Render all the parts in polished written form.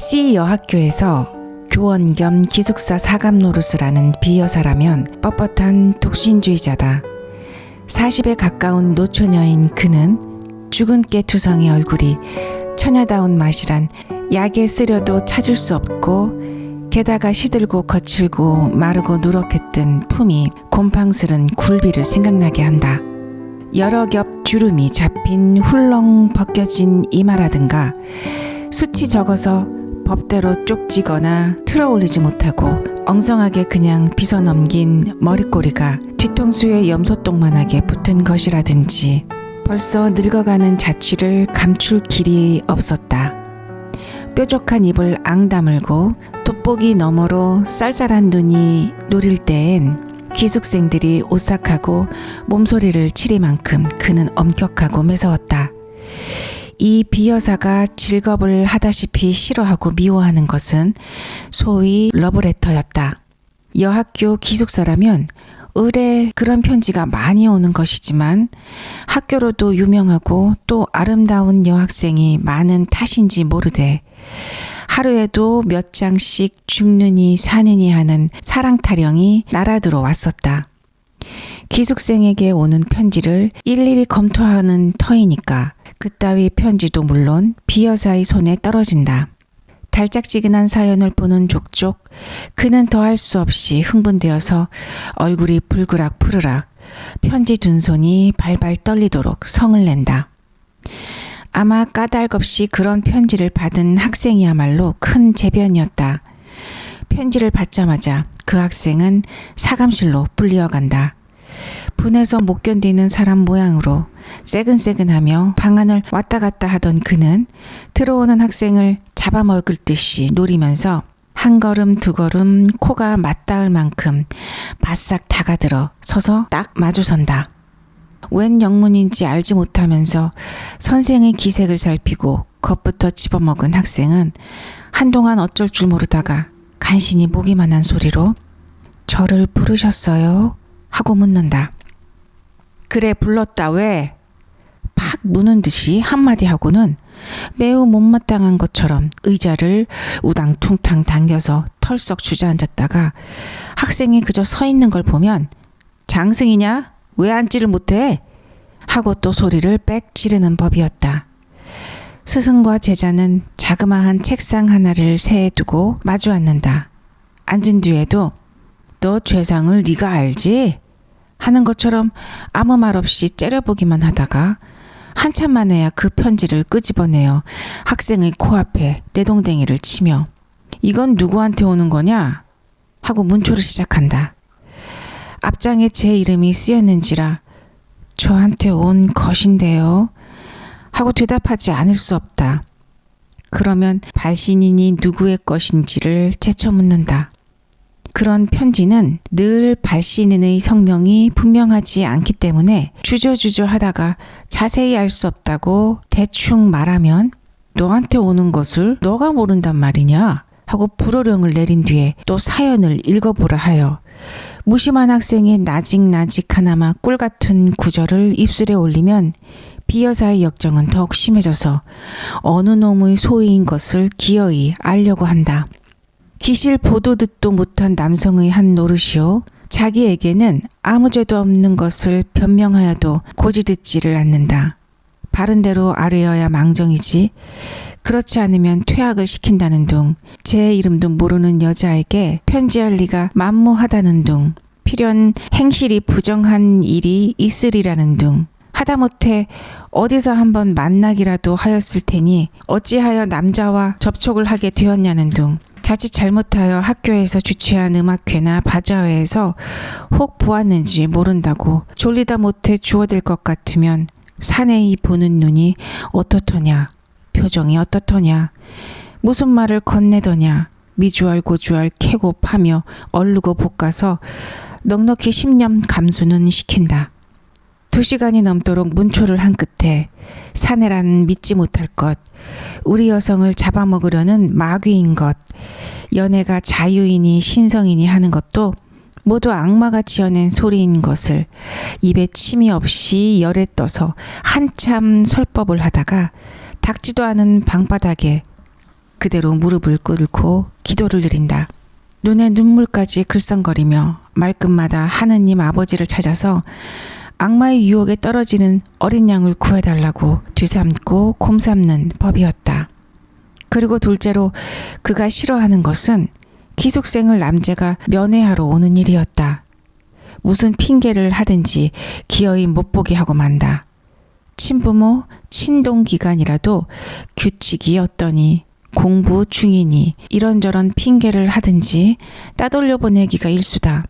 C 여학교에서 교원 겸 기숙사 사감 노릇을 하는 B여사라면 뻣뻣한 독신주의자다. 40에 가까운 노처녀인 그는 죽은 깨투성의 얼굴이 처녀다운 맛이란 약에 쓰려도 찾을 수 없고, 게다가 시들고 거칠고 마르고 누렇게 품이 곰팡스런 굴비를 생각나게 한다. 여러 겹 주름이 잡힌 훌렁 벗겨진 이마라든가, 숱이 적어서 법대로 쪽지거나 틀어 올리지 못하고 엉성하게 그냥 빗어넘긴 머리꼬리가 뒤통수에 염소똥만하게 붙은 것이라든지, 벌써 늙어가는 자취를 감출 길이 없었다. 뾰족한 입을 앙다물고 돋보기 너머로 쌀쌀한 눈이 노릴 때엔 기숙생들이 오싹하고 몸소리를 치리만큼 그는 엄격하고 매서웠다. 이 B여사가 직업을 하다시피 싫어하고 미워하는 것은 소위 러브레터였다. 여학교 기숙사라면 의뢰 그런 편지가 많이 오는 것이지만, 학교로도 유명하고 또 아름다운 여학생이 많은 탓인지 모르되 하루에도 몇 장씩 죽느니 사느니 하는 사랑 타령이 날아들어 왔었다. 기숙생에게 오는 편지를 일일이 검토하는 터이니까 그따위 편지도 물론 B여사의 손에 떨어진다. 달짝지근한 사연을 보는 족족 그는 더할 수 없이 흥분되어서 얼굴이 불그락 푸르락, 편지 둔 손이 발발 떨리도록 성을 낸다. 아마 까닭없이 그런 편지를 받은 학생이야말로 큰 재변이었다. 편지를 받자마자 그 학생은 사감실로 불리어간다. 분해서 못 견디는 사람 모양으로 새근새근하며 방안을 왔다 갔다 하던 그는 들어오는 학생을 잡아먹을 듯이 노리면서 한 걸음 두 걸음 코가 맞닿을 만큼 바싹 다가들어 서서 딱 마주선다. 웬 영문인지 알지 못하면서 선생의 기색을 살피고 겁부터 집어먹은 학생은 한동안 어쩔 줄 모르다가 간신히 모기만한 소리로 "저를 부르셨어요?" 하고 묻는다. "그래, 불렀다. 왜?" 팍 무는 듯이 한마디 하고는 매우 못마땅한 것처럼 의자를 우당퉁탕 당겨서 털썩 주저앉았다가 학생이 그저 서 있는 걸 보면 "장승이냐? 왜 앉지를 못해?" 하고 또 소리를 빽 지르는 법이었다. 스승과 제자는 자그마한 책상 하나를 세에 두고 마주 앉는다. 앉은 뒤에도 "너 죄상을 네가 알지?" 하는 것처럼 아무 말 없이 째려보기만 하다가 한참 만에야 그 편지를 끄집어내어 학생의 코앞에 내동댕이를 치며 "이건 누구한테 오는 거냐?" 하고 문초를 시작한다. 앞장에 제 이름이 쓰였는지라 "저한테 온 것인데요" 하고 대답하지 않을 수 없다. 그러면 발신인이 누구의 것인지를 재쳐 묻는다. 그런 편지는 늘 발신인의 성명이 분명하지 않기 때문에 주저주저 하다가 자세히 알 수 없다고 대충 말하면 "너한테 오는 것을 너가 모른단 말이냐?" 하고 불호령을 내린 뒤에 또 사연을 읽어보라 하여 무심한 학생이 나직나직하나마 꿀같은 구절을 입술에 올리면 B여사의 역정은 더욱 심해져서 어느 놈의 소위인 것을 기어이 알려고 한다. 기실 보도 듣도 못한 남성의 한 노릇이요, 자기에게는 아무 죄도 없는 것을 변명하여도 고지 듣지를 않는다. 바른 대로 아뢰어야 망정이지, 그렇지 않으면 퇴학을 시킨다는 둥, 제 이름도 모르는 여자에게 편지할 리가 만무하다는 둥, 필연 행실이 부정한 일이 있으리라는 둥, 하다못해 어디서 한번 만나기라도 하였을 테니 어찌하여 남자와 접촉을 하게 되었냐는 둥, 자칫 잘못하여 학교에서 주최한 음악회나 바자회에서 혹 보았는지 모른다고 졸리다 못해 주워댈 것 같으면 사내이 보는 눈이 어떻더냐, 표정이 어떻더냐, 무슨 말을 건네더냐, 미주알 고주알 캐고 파며 얼르고 볶아서 넉넉히 10년 감수는 시킨다. 2시간이 넘도록 문초를 한 끝에 사내란 믿지 못할 것, 우리 여성을 잡아먹으려는 마귀인 것, 연애가 자유이니 신성이니 하는 것도 모두 악마가 지어낸 소리인 것을 입에 침이 없이 열에 떠서 한참 설법을 하다가 닦지도 않은 방바닥에 그대로 무릎을 꿇고 기도를 드린다. 눈에 눈물까지 글썽거리며 말끝마다 하느님 아버지를 찾아서 악마의 유혹에 떨어지는 어린 양을 구해달라고 뒤삼고 곰삼는 법이었다. 그리고 둘째로 그가 싫어하는 것은 기숙생을 남자가 면회하러 오는 일이었다. 무슨 핑계를 하든지 기어이 못 보게 하고 만다. 친부모, 친동기간이라도 규칙이 어떠니 공부 중이니 이런저런 핑계를 하든지 따돌려 보내기가 일수다.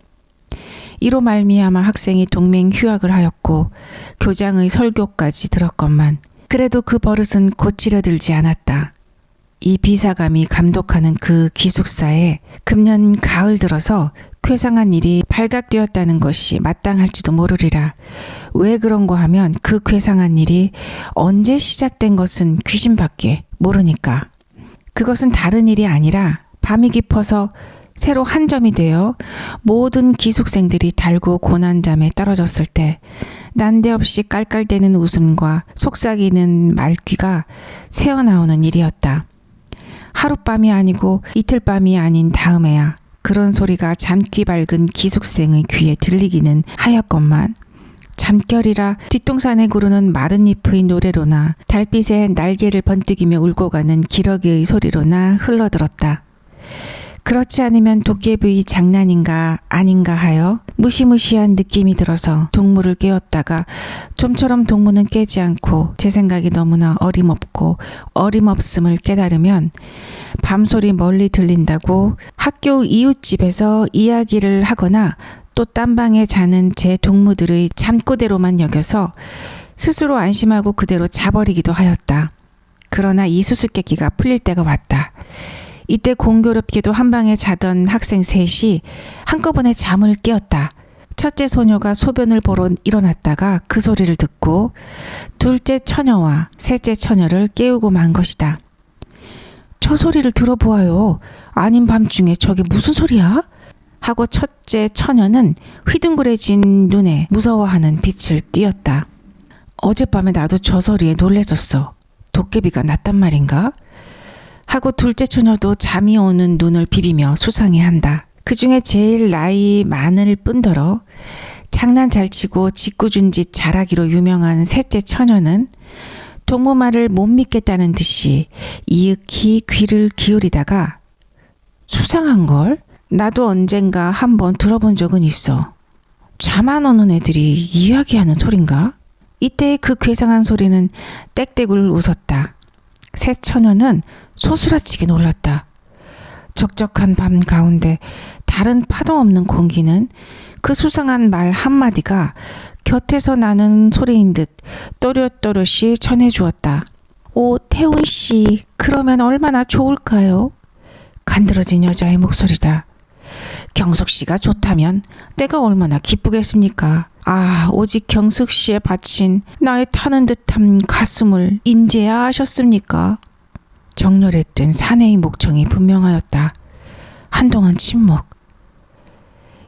이로 말미암아 학생이 동맹 휴학을 하였고 교장의 설교까지 들었건만 그래도 그 버릇은 고치려 들지 않았다. 이 비사감이 감독하는 그 기숙사에 금년 가을 들어서 쾌상한 일이 발각되었다는 것이 마땅할지도 모르리라. 왜 그런가 하면 그 쾌상한 일이 언제 시작된 것은 귀신밖에 모르니까. 그것은 다른 일이 아니라 밤이 깊어서 새로 한 점이 되어 모든 기숙생들이 달고 고난잠에 떨어졌을 때 난데없이 깔깔대는 웃음과 속삭이는 말귀가 새어나오는 일이었다. 하룻밤이 아니고 이틀밤이 아닌 다음에야 그런 소리가 잠귀 밝은 기숙생의 귀에 들리기는 하였건만 잠결이라 뒷동산에 구르는 마른 잎의 노래로나 달빛에 날개를 번뜩이며 울고 가는 기러기의 소리로나 흘러들었다. 그렇지 않으면 도깨비의 장난인가 아닌가 하여 무시무시한 느낌이 들어서 동무를 깨웠다가 좀처럼 동무는 깨지 않고 제 생각이 너무나 어림없고 어림없음을 깨달으면 밤소리 멀리 들린다고 학교 이웃집에서 이야기를 하거나 또 딴 방에 자는 제 동무들의 잠꼬대로만 여겨서 스스로 안심하고 그대로 자버리기도 하였다. 그러나 이 수수께끼가 풀릴 때가 왔다. 이때 공교롭게도 한 방에 자던 학생 셋이 한꺼번에 잠을 깨었다. 첫째 소녀가 소변을 보러 일어났다가 그 소리를 듣고 둘째 처녀와 셋째 처녀를 깨우고 만 것이다. 저 소리를 들어보아요. 아닌 밤중에 저게 무슨 소리야? 하고 첫째 처녀는 휘둥그레진 눈에 무서워하는 빛을 띄었다. 어젯밤에 나도 저 소리에 놀래졌어. 도깨비가 났단 말인가? 하고 둘째 처녀도 잠이 오는 눈을 비비며 수상해한다. 그 중에 제일 나이 많을 뿐더러 장난 잘 치고 짓궂은 짓 잘하기로 유명한 셋째 처녀는 동무 말을 못 믿겠다는 듯이 이윽히 귀를 기울이다가 수상한걸? 나도 언젠가 한번 들어본 적은 있어. 잠 안 오는 애들이 이야기하는 소린가? 이때 그 괴상한 소리는 떽떽을 웃었다. 셋 처녀는 소스라치게 놀랐다. 적적한 밤 가운데 다른 파도 없는 공기는 그 수상한 말 한마디가 곁에서 나는 소리인 듯 또렷또렷이 전해주었다. 오, 태훈 씨, 그러면 얼마나 좋을까요? 간드러진 여자의 목소리다. 경숙 씨가 좋다면 내가 얼마나 기쁘겠습니까? 아, 오직 경숙 씨에 바친 나의 타는 듯한 가슴을 인제야 하셨습니까? 정렬했던 사내의 목청이 분명하였다. 한동안 침묵.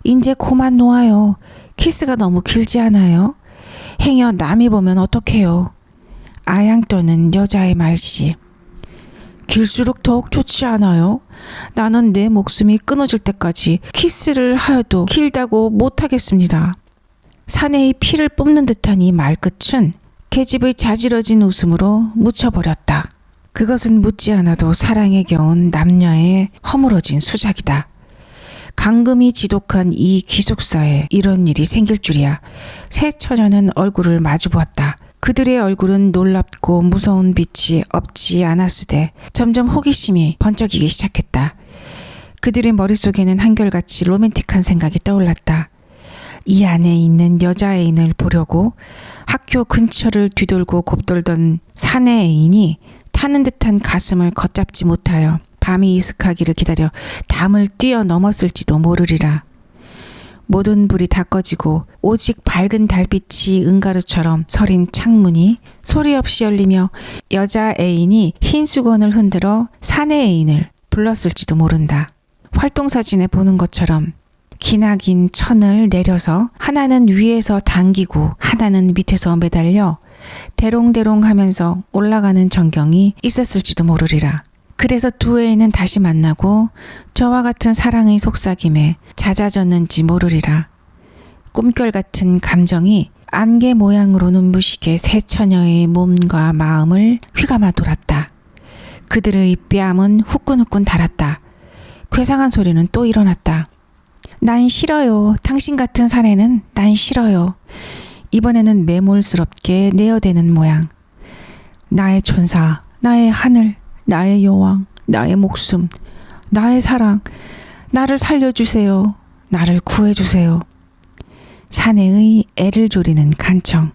인제 그만 놓아요. 키스가 너무 길지 않아요? 행여 남이 보면 어떡해요? 아양 떠는 여자의 말씨. 길수록 더욱 좋지 않아요? 나는 내 목숨이 끊어질 때까지 키스를 하여도 길다고 못하겠습니다. 사내의 피를 뿜는 듯한 이 말끝은 계집의 자지러진 웃음으로 묻혀버렸다. 그것은 묻지 않아도 사랑에 겨운 남녀의 허물어진 수작이다. 감금이 지독한 이 기숙사에 이런 일이 생길 줄이야. 새 처녀는 얼굴을 마주보았다. 그들의 얼굴은 놀랍고 무서운 빛이 없지 않았으되 점점 호기심이 번쩍이기 시작했다. 그들의 머릿속에는 한결같이 로맨틱한 생각이 떠올랐다. 이 안에 있는 여자애인을 보려고 학교 근처를 뒤돌고 곱돌던 사내 애인이 타는 듯한 가슴을 걷잡지 못하여 밤이 이슥하기를 기다려 담을 뛰어넘었을지도 모르리라. 모든 불이 다 꺼지고 오직 밝은 달빛이 은가루처럼 서린 창문이 소리 없이 열리며 여자 애인이 흰 수건을 흔들어 사내 애인을 불렀을지도 모른다. 활동사진에 보는 것처럼 기나긴 천을 내려서 하나는 위에서 당기고 하나는 밑에서 매달려 대롱대롱 하면서 올라가는 전경이 있었을지도 모르리라. 그래서 두 애는 다시 만나고 저와 같은 사랑의 속삭임에 잦아졌는지 모르리라. 꿈결 같은 감정이 안개 모양으로 눈부시게 새 처녀의 몸과 마음을 휘감아 돌았다. 그들의 뺨은 후끈후끈 달았다. 괴상한 소리는 또 일어났다. 난 싫어요. 당신 같은 사내는 난 싫어요. 이번에는 매몰스럽게 내어대는 모양. 나의 천사, 나의 하늘, 나의 여왕, 나의 목숨, 나의 사랑, 나를 살려주세요. 나를 구해주세요. 사내의 애를 조리는 간청.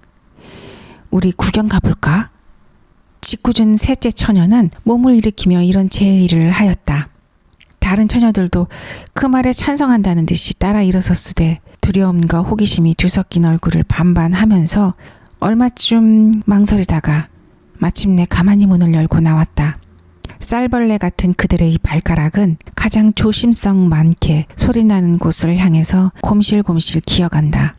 우리 구경 가볼까? 짓궂은 셋째 처녀는 몸을 일으키며 이런 제의를 하였다. 다른 처녀들도 그 말에 찬성한다는 듯이 따라 일어섰으되 두려움과 호기심이 뒤섞인 얼굴을 반반하면서 얼마쯤 망설이다가 마침내 가만히 문을 열고 나왔다. 쌀벌레 같은 그들의 발가락은 가장 조심성 많게 소리나는 곳을 향해서 곰실곰실 기어간다.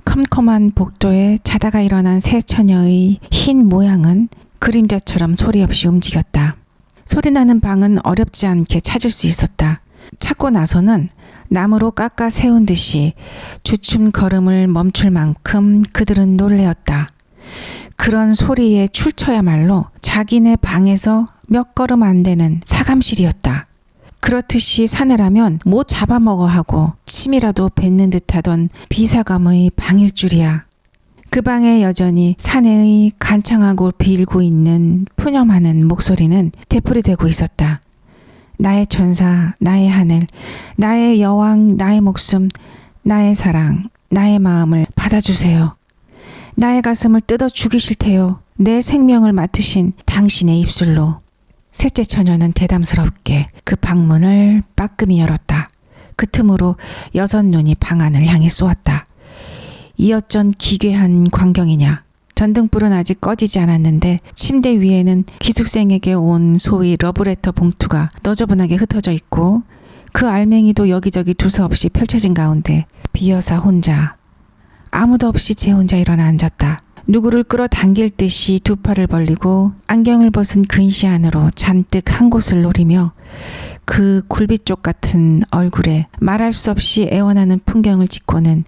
컴컴한 복도에 자다가 일어난 새 처녀의 흰 모양은 그림자처럼 소리 없이 움직였다. 소리나는 방은 어렵지 않게 찾을 수 있었다. 찾고 나서는 나무로 깎아 세운 듯이 주춤 걸음을 멈출 만큼 그들은 놀래었다. 그런 소리에 출처야말로 자기네 방에서 몇 걸음 안 되는 사감실이었다. 그렇듯이 사내라면 뭐 잡아먹어 하고 침이라도 뱉는 듯하던 비사감의 방일 줄이야. 그 방에 여전히 사내의 간창하고 빌고 있는 푸념하는 목소리는 되풀이되고 있었다. 나의 천사, 나의 하늘, 나의 여왕, 나의 목숨, 나의 사랑, 나의 마음을 받아주세요. 나의 가슴을 뜯어 죽이실 테요. 내 생명을 맡으신 당신의 입술로. 셋째 처녀는 대담스럽게 그 방문을 빠끔히 열었다. 그 틈으로 여섯 눈이 방 안을 향해 쏘았다. 이 어쩐 기괴한 광경이냐. 전등불은 아직 꺼지지 않았는데 침대 위에는 기숙생에게 온 소위 러브레터 봉투가 너저분하게 흩어져 있고 그 알맹이도 여기저기 두서없이 펼쳐진 가운데 비여사 혼자 아무도 없이 제 혼자 일어나 앉았다. 누구를 끌어당길 듯이 두 팔을 벌리고 안경을 벗은 근시 안으로 잔뜩 한 곳을 노리며 그 굴비쪽 같은 얼굴에 말할 수 없이 애원하는 풍경을 짓고는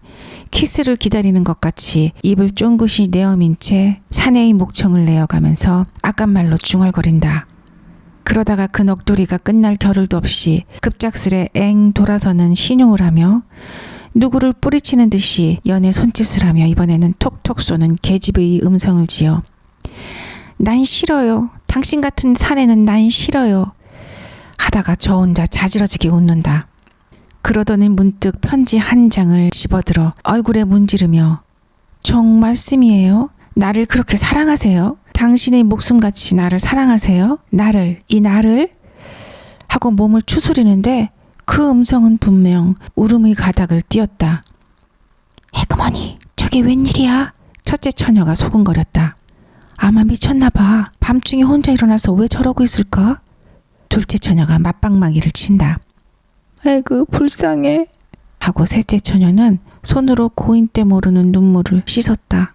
키스를 기다리는 것 같이 입을 쫑긋이 내어민 채 사내의 목청을 내어가면서 아깐말로 중얼거린다. 그러다가 그 넋두리가 끝날 겨를도 없이 급작스레 엥 돌아서는 신용을 하며 누구를 뿌리치는 듯이 연애 손짓을 하며 이번에는 톡톡 쏘는 계집의 음성을 지어 난 싫어요. 당신 같은 사내는 난 싫어요. 하다가 저 혼자 자지러지게 웃는다. 그러더니 문득 편지 한 장을 집어들어 얼굴에 문지르며 정 말씀이에요? 나를 그렇게 사랑하세요? 당신의 목숨같이 나를 사랑하세요? 이 나를? 하고 몸을 추스리는데 그 음성은 분명 울음의 가닥을 띄었다. 해그머니, 저게 웬일이야? 첫째 처녀가 소근거렸다. 아마 미쳤나봐. 밤중에 혼자 일어나서 왜 저러고 있을까? 둘째 처녀가 맞방망이를 친다. 아이고 불쌍해. 하고 셋째 처녀는 손으로 고인 때 모르는 눈물을 씻었다.